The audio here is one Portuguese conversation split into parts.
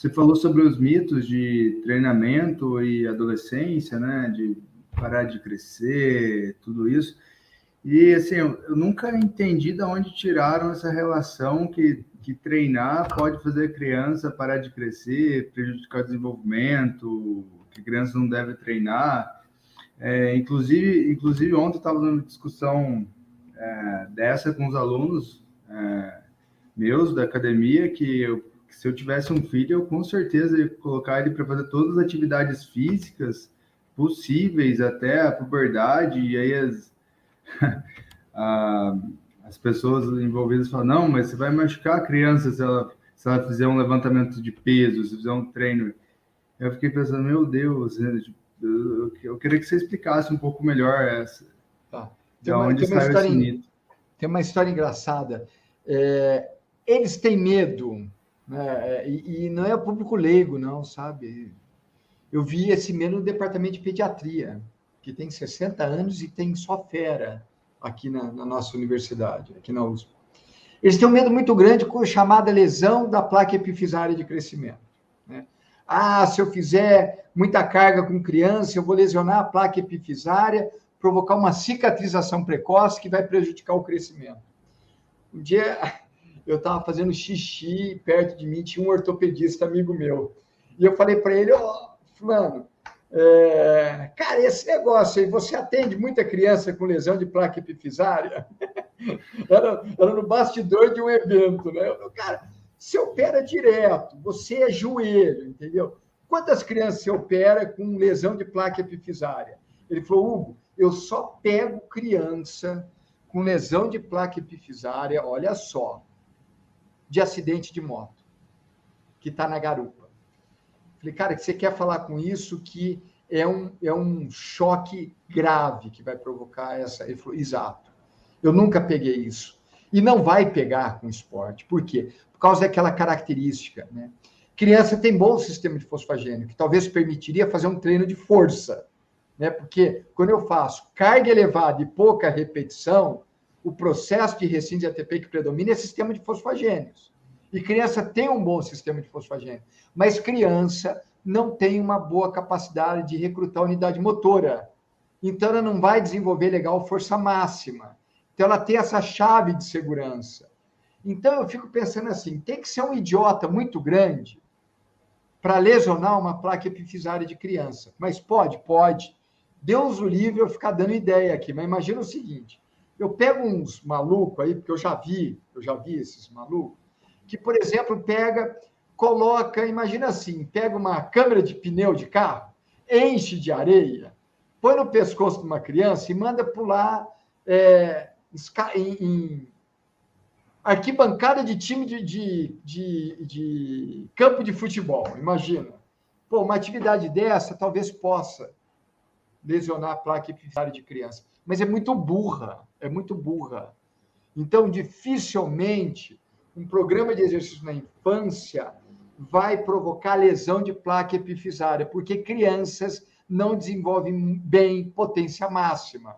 Você falou sobre os mitos de treinamento e adolescência, né? De parar de crescer, tudo isso. E assim, eu nunca entendi de onde tiraram essa relação que treinar pode fazer a criança parar de crescer, prejudicar o desenvolvimento, que a criança não deve treinar. Inclusive ontem eu estava numa discussão dessa com os alunos meus da academia, que se eu tivesse um filho, eu com certeza ia colocar ele para fazer todas as atividades físicas possíveis até a puberdade, e aí as pessoas envolvidas falam, não, mas você vai machucar a criança se ela fizer um levantamento de peso, se fizer um treino. Eu fiquei pensando, meu Deus, eu queria que você explicasse um pouco melhor essa. Tá. De onde saiu esse mito. Tem uma história engraçada. Eles têm medo, né? E não é o público leigo, não, sabe? Eu vi esse medo no departamento de pediatria, que tem 60 anos e tem só fera aqui na nossa universidade, aqui na USP. Eles têm um medo muito grande com a chamada lesão da placa epifisária de crescimento, né? Se eu fizer muita carga com criança, eu vou lesionar a placa epifisária, provocar uma cicatrização precoce que vai prejudicar o crescimento. Um dia, eu estava fazendo xixi, perto de mim tinha um ortopedista amigo meu. E eu falei para ele, fulano, cara, esse negócio aí, você atende muita criança com lesão de placa epifisária? Era no bastidor de um evento, né? Cara, você opera direto, você é joelho, entendeu? Quantas crianças você opera com lesão de placa epifisária? Ele falou, Hugo, eu só pego criança com lesão de placa epifisária, olha só, de acidente de moto, que está na garupa. Falei, cara, que você quer falar com isso que é um choque grave que vai provocar essa... Ele falou, exato. Eu nunca peguei isso. E não vai pegar com esporte. Por quê? Por causa daquela característica, né? Criança tem bom sistema de fosfagênio, que talvez permitiria fazer um treino de força, né? Porque quando eu faço carga elevada e pouca repetição, o processo de resíntese ATP que predomina é sistema de fosfagênios. E criança tem um bom sistema de fosfagênio, mas criança não tem uma boa capacidade de recrutar unidade motora. Então, ela não vai desenvolver legal força máxima. Então, ela tem essa chave de segurança. Então, eu fico pensando assim, tem que ser um idiota muito grande para lesionar uma placa epifisária de criança. Mas pode? Pode. Deus o livre eu ficar dando ideia aqui, mas imagina o seguinte, eu pego uns malucos aí, porque eu já vi esses malucos, que, por exemplo, coloca, imagina assim, pega uma câmera de pneu de carro, enche de areia, põe no pescoço de uma criança e manda pular em arquibancada de time de campo de futebol, imagina. Pô, uma atividade dessa talvez possa lesionar a placa epifisária de criança, mas é muito burra. Então, dificilmente, um programa de exercício na infância vai provocar lesão de placa epifisária, porque crianças não desenvolvem bem potência máxima,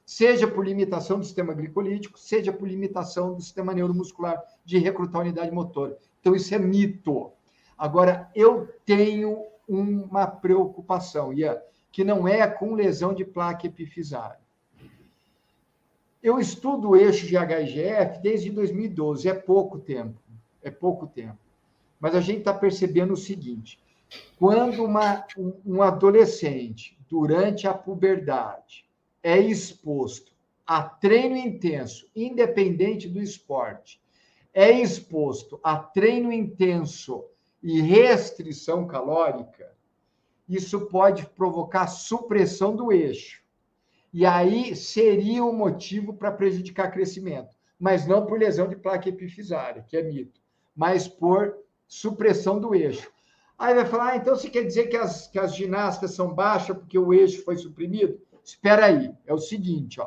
seja por limitação do sistema glicolítico, seja por limitação do sistema neuromuscular de recrutar unidade motora. Então, isso é mito. Agora, eu tenho uma preocupação, Ian, que não é com lesão de placa epifisária. Eu estudo o eixo de HIGF desde 2012, é pouco tempo. Mas a gente está percebendo o seguinte, quando um adolescente, durante a puberdade, é exposto a treino intenso, independente do esporte, é exposto a treino intenso e restrição calórica, isso pode provocar supressão do eixo. E aí seria um motivo para prejudicar crescimento, mas não por lesão de placa epifisária, que é mito, mas por supressão do eixo. Aí vai falar, então você quer dizer que as ginastas são baixas porque o eixo foi suprimido? Espera aí, é o seguinte,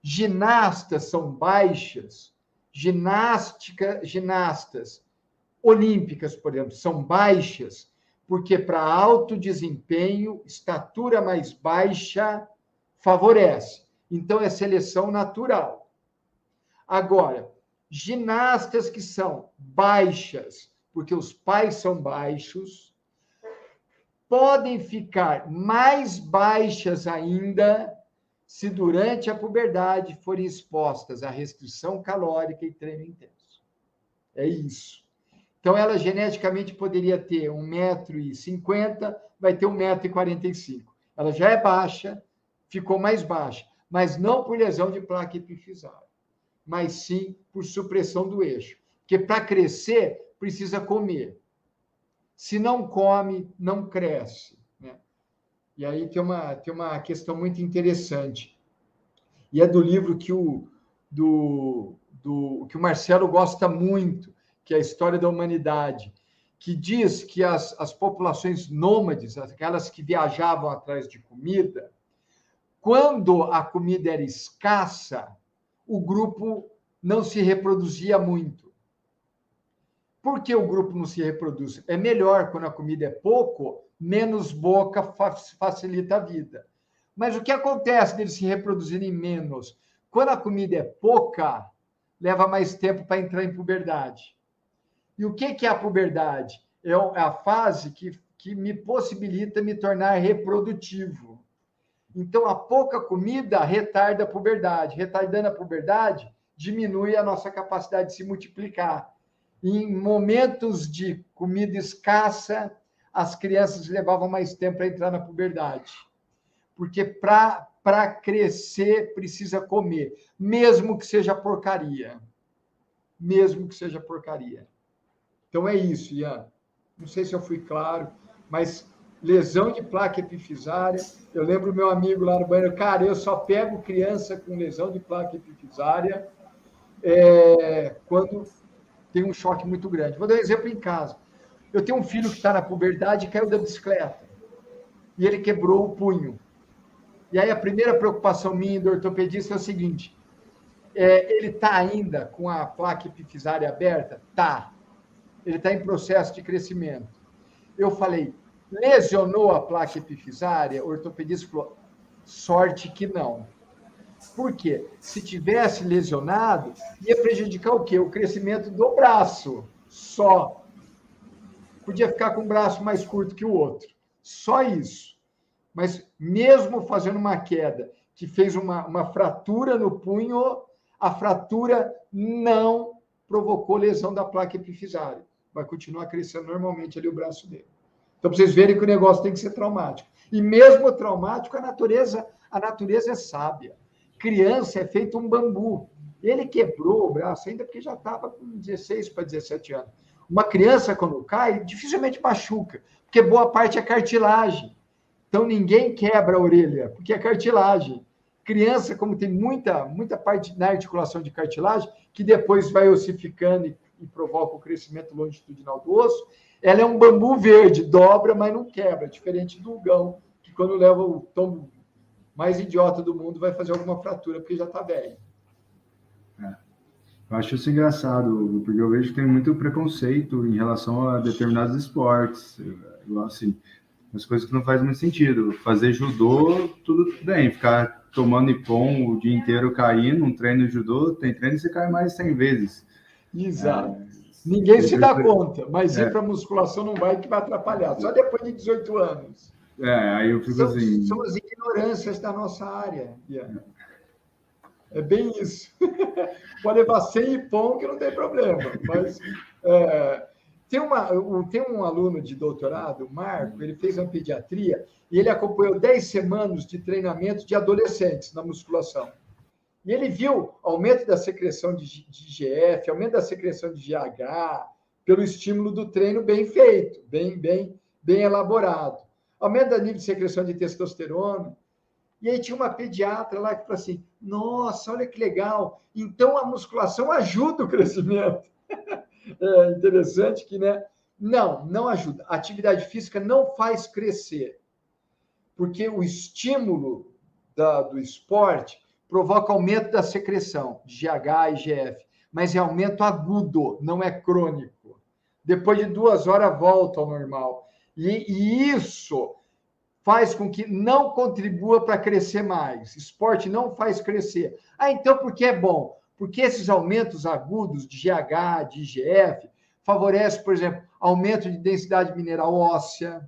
ginastas são baixas, ginastas olímpicas, por exemplo, são baixas porque para alto desempenho, estatura mais baixa favorece. Então, é seleção natural. Agora, ginastas que são baixas porque os pais são baixos, podem ficar mais baixas ainda se durante a puberdade forem expostas à restrição calórica e treino intenso. É isso. Então, ela geneticamente poderia ter 1,50 m, vai ter 1,45 m. Ela já é baixa, ficou mais baixa, mas não por lesão de placa epifisária, mas sim por supressão do eixo. Porque para crescer, precisa comer. Se não come, não cresce. Né? E aí tem uma questão muito interessante. E é do livro que o Marcelo gosta muito, que é a História da Humanidade, que diz que as populações nômades, aquelas que viajavam atrás de comida, quando a comida era escassa, o grupo não se reproduzia muito. Por que o grupo não se reproduz? É melhor quando a comida é pouco, menos boca facilita a vida. Mas o que acontece deles se reproduzirem menos? Quando a comida é pouca, leva mais tempo para entrar em puberdade. E o que é a puberdade? É a fase que me possibilita me tornar reprodutivo. Então, a pouca comida retarda a puberdade. Retardando a puberdade, diminui a nossa capacidade de se multiplicar. Em momentos de comida escassa, as crianças levavam mais tempo para entrar na puberdade. Porque para crescer, precisa comer, mesmo que seja porcaria. Mesmo que seja porcaria. Então, é isso, Ian. Não sei se eu fui claro, mas lesão de placa epifisária. Eu lembro meu amigo lá no banheiro, cara, eu só pego criança com lesão de placa epifisária quando tem um choque muito grande. Vou dar um exemplo em casa. Eu tenho um filho que está na puberdade e caiu da bicicleta. E ele quebrou o punho. E aí a primeira preocupação minha do ortopedista é o seguinte, ele está ainda com a placa epifisária aberta? Tá. Ele está em processo de crescimento. Eu falei, lesionou a placa epifisária? O ortopedista falou, sorte que não. Por quê? Se tivesse lesionado, ia prejudicar o quê? O crescimento do braço, só. Podia ficar com o braço mais curto que o outro. Só isso. Mas mesmo fazendo uma queda que fez uma fratura no punho, a fratura não provocou lesão da placa epifisária. Vai continuar crescendo normalmente ali o braço dele. Então, para vocês verem que o negócio tem que ser traumático. E mesmo traumático, a natureza é sábia. Criança é feito um bambu. Ele quebrou o braço ainda porque já estava com 16 para 17 anos. Uma criança, quando cai, dificilmente machuca, porque boa parte é cartilagem. Então, ninguém quebra a orelha, porque é cartilagem. Criança, como tem muita parte na articulação de cartilagem, que depois vai ossificando e provoca o crescimento longitudinal do osso, ela é um bambu verde, dobra, mas não quebra, diferente do Hugão, que quando leva o tombo mais idiota do mundo, vai fazer alguma fratura, porque já está velho. Eu acho isso engraçado, porque eu vejo que tem muito preconceito em relação a determinados esportes. Assim, as coisas que não fazem muito sentido. Fazer judô, tudo bem. Ficar tomando ipom o dia inteiro caindo, um treino de judô, tem treino que você cai mais 100 vezes. Exato. Ninguém se dá conta, mas ir para musculação não vai, que vai atrapalhar. Só depois de 18 anos. Aí eu fico assim... São as ignorâncias da nossa área. É bem isso. Pode levar 100 ipom que não tem problema. Mas tem um aluno de doutorado, o Marco, ele fez uma pediatria e ele acompanhou 10 semanas de treinamento de adolescentes na musculação. E ele viu aumento da secreção de IGF, aumento da secreção de GH, pelo estímulo do treino bem feito, bem elaborado. Aumento do nível de secreção de testosterona. E aí tinha uma pediatra lá que falou assim, nossa, olha que legal, então a musculação ajuda o crescimento. É interessante que, né? Não ajuda. A atividade física não faz crescer, porque o estímulo do esporte provoca aumento da secreção de GH e IGF, mas é aumento agudo, não é crônico. Depois de 2 horas volta ao normal. E isso faz com que não contribua para crescer mais. Esporte não faz crescer. Então por que é bom? Porque esses aumentos agudos de GH, de IGF, favorece, por exemplo, aumento de densidade mineral óssea,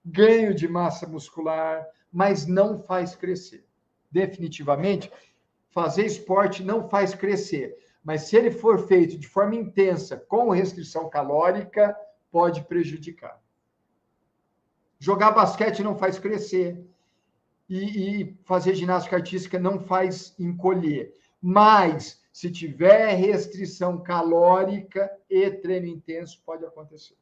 ganho de massa muscular, mas não faz crescer. Definitivamente, fazer esporte não faz crescer. Mas se ele for feito de forma intensa, com restrição calórica, pode prejudicar. Jogar basquete não faz crescer. E fazer ginástica artística não faz encolher. Mas, se tiver restrição calórica e treino intenso, pode acontecer.